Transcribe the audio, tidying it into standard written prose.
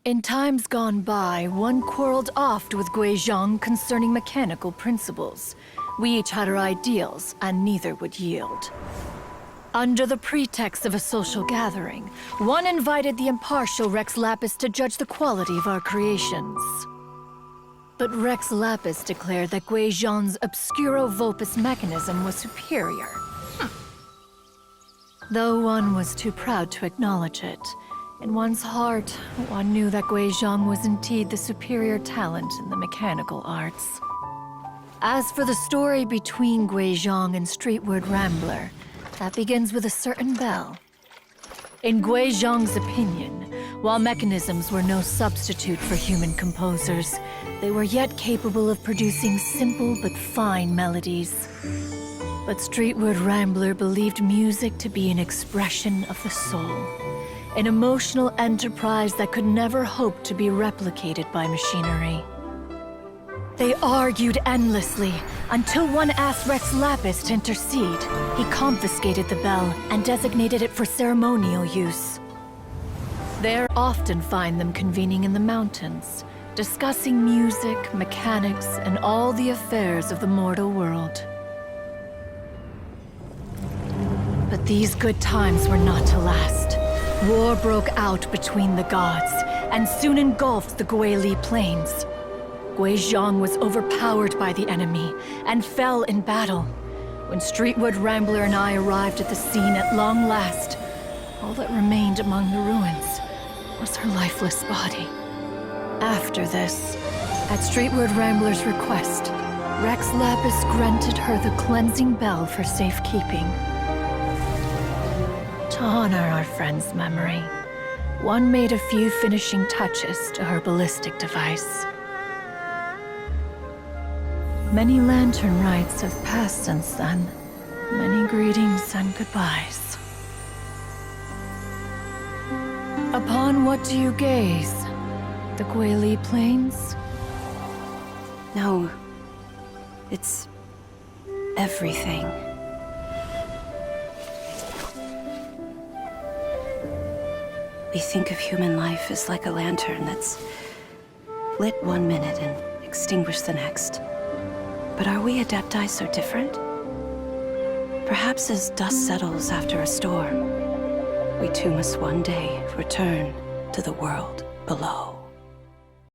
In times gone by, one quarreled oft with Guizong concerning mechanical principles. We each had our ideals, and neither would yield. Under the pretext of a social gathering, one invited the impartial Rex Lapis to judge the quality of our creations. But Rex Lapis declared that Guizong's Obscuro Vulpus mechanism was superior. Though one was too proud to acknowledge it, in one's heart, one knew that Guizong was indeed the superior talent in the mechanical arts. As for the story between Guizong and Streetward Rambler, that begins with a certain bell. In Guizong's opinion, while mechanisms were no substitute for human composers, they were yet capable of producing simple but fine melodies. But Streetward Rambler believed music to be an expression of the soul, an emotional enterprise that could never hope to be replicated by machinery. They argued endlessly, until one asked Rex Lapis to intercede. He confiscated the bell and designated it for ceremonial use. There often find them convening in the mountains, discussing music, mechanics, and all the affairs of the mortal world. But these good times were not to last. War broke out between the gods, and soon engulfed the Guili Plains. Guizong was overpowered by the enemy, and fell in battle. When Streetwood Rambler and I arrived at the scene at long last, all that remained among the ruins was her lifeless body. After this, at Streetwood Rambler's request, Rex Lapis granted her the cleansing bell for safekeeping. To honor our friend's memory, one made a few finishing touches to her ballistic device. Many lantern rites have passed since then. Many greetings and goodbyes. Upon what do you gaze? The Guili Plains? No. It's everything. We think of human life as like a lantern that's lit one minute and extinguished the next. But are we Adepti so different? Perhaps as dust settles after a storm, we too must one day return to the world below.